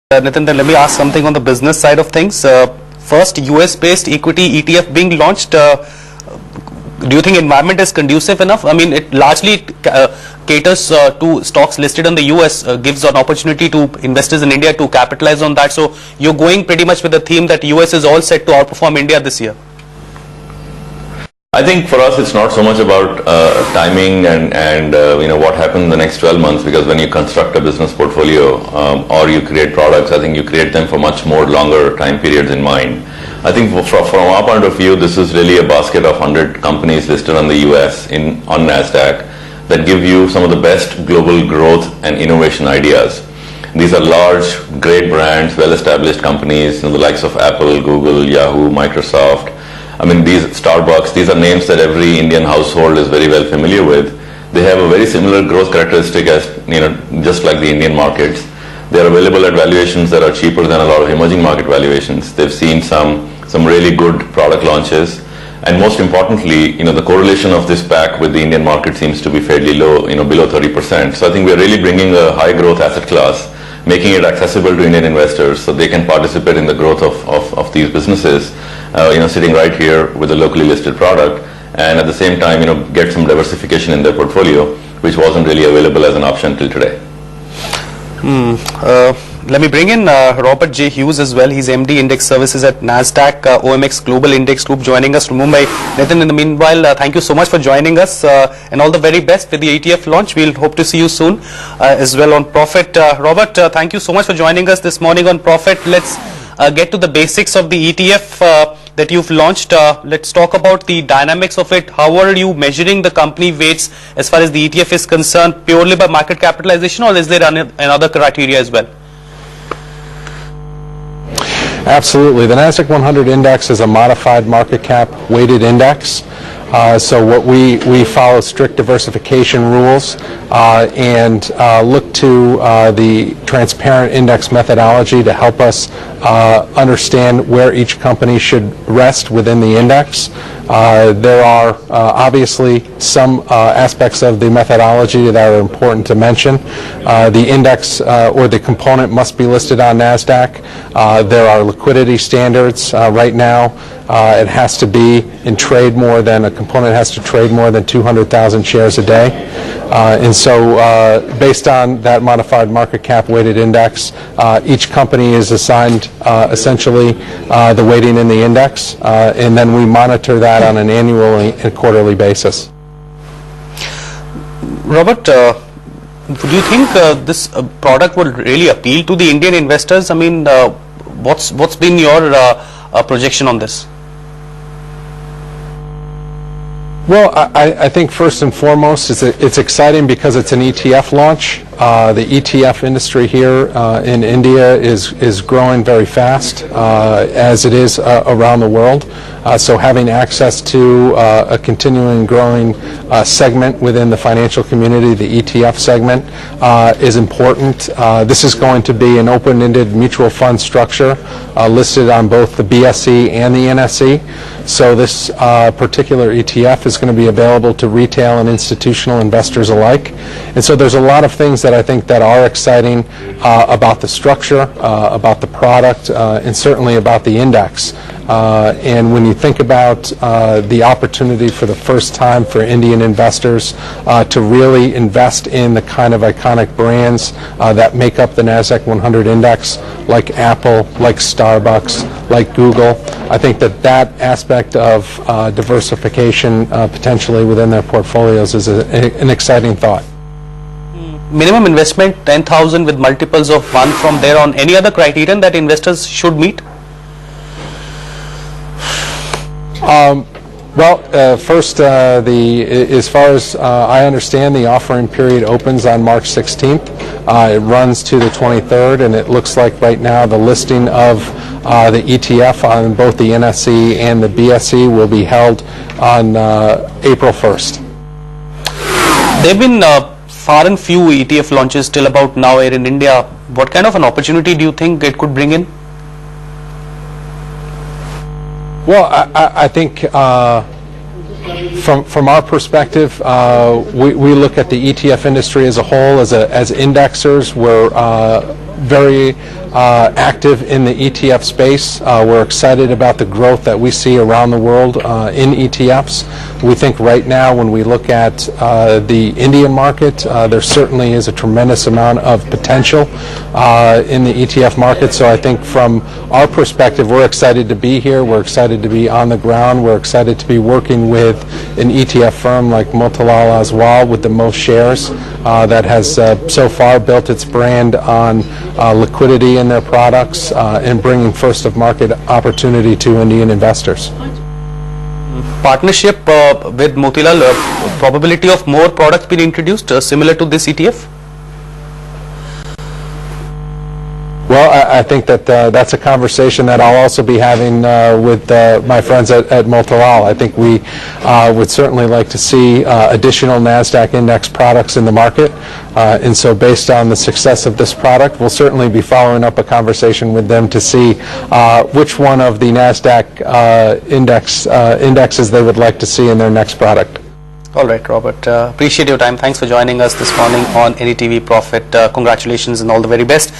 Nitin, then let me ask something on the business side of things. First, US-based equity ETF being launched. Do you think environment is conducive enough? I mean, it largely caters to stocks listed in the US, gives an opportunity to investors in India to capitalize on that. So you're going pretty much with the theme that US is all set to outperform India this year. I think for us it's not so much about timing and what happens in the next 12 months, because when you construct a business portfolio or you create products, I think you create them for much more longer time periods in mind. I think from our point of view, this is really a basket of 100 companies listed on the US on NASDAQ that give you some of the best global growth and innovation ideas. These are large, great brands, well-established companies, the likes of Apple, Google, Yahoo, Microsoft. I mean, Starbucks, these are names that every Indian household is very well familiar with. They have a very similar growth characteristic as, just like the Indian markets. They are available at valuations that are cheaper than a lot of emerging market valuations. They've seen some really good product launches. And most importantly, the correlation of this pack with the Indian market seems to be fairly low, below 30%. So I think we're really bringing a high growth asset class, making it accessible to Indian investors so they can participate in the growth of these businesses, sitting right here with a locally listed product, and at the same time, get some diversification in their portfolio, which wasn't really available as an option till today. Let me bring in Robert J. Hughes as well. He's MD Index Services at NASDAQ OMX Global Index Group, joining us from Mumbai. Nitin, in the meanwhile, thank you so much for joining us and all the very best with the ETF launch. We'll hope to see you soon as well on Profit. Robert, thank you so much for joining us this morning on Profit. Let's get to the basics of the ETF that you've launched. Let's talk about the dynamics of it. How are you measuring the company weights as far as the ETF is concerned, purely by market capitalization, or is there another criteria as well? Absolutely. The NASDAQ 100 index is a modified market cap weighted index. So what we follow strict diversification rules and look to the transparent index methodology to help us understand where each company should rest within the index. There are obviously some aspects of the methodology that are important to mention. The index or the component must be listed on NASDAQ. There are liquidity standards. Right now it has to be in trade more than, a component has to trade more than 200,000 shares a day. And so based on that modified market cap weighted index, each company is assigned essentially the weighting in the index, and then we monitor that on an annual and quarterly basis. Robert, do you think this product will really appeal to the Indian investors? I mean, what's been your projection on this? Well, I think first and foremost it's exciting because it's an ETF launch. The ETF industry here in India is growing very fast, as it is around the world. So having access to a continuing growing segment within the financial community, the ETF segment, is important. This is going to be an open-ended mutual fund structure listed on both the BSE and the NSE. So this particular ETF is going to be available to retail and institutional investors alike. And so there's a lot of things that I think that are exciting about the structure, about the product, and certainly about the index. And when you think about the opportunity for the first time for Indian investors to really invest in the kind of iconic brands that make up the NASDAQ 100 index, like Apple, like Starbucks, like Google, I think that aspect of diversification potentially within their portfolios is an exciting thought. Minimum investment 10,000 with multiples of 1 from there on. Any other criterion that investors should meet? First, as far as I understand, the offering period opens on March 16th. It runs to the 23rd, and it looks like right now the listing of the ETF on both the NSE and the BSE will be held on April 1st. There have been far and few ETF launches till about now here in India. What kind of an opportunity do you think it could bring in? Well, I think from our perspective, we look at the ETF industry as a whole as indexers. We're very active in the ETF space. We're excited about the growth that we see around the world in ETFs. We think right now when we look at the Indian market, there certainly is a tremendous amount of potential in the ETF market. So I think from our perspective, we're excited to be here. We're excited to be on the ground. We're excited to be working with an ETF firm like Motilal Oswal with the most shares that has so far built its brand on liquidity in their products and bringing first of market opportunity to Indian investors. Partnership with Motilal, probability of more products being introduced similar to this ETF? Well, I think that that's a conversation that I'll also be having with my friends at Motilal. I think we would certainly like to see additional NASDAQ index products in the market. And so based on the success of this product, we'll certainly be following up a conversation with them to see which one of the NASDAQ indexes they would like to see in their next product. All right, Robert. Appreciate your time. Thanks for joining us this morning on NDTV Profit. Congratulations and all the very best.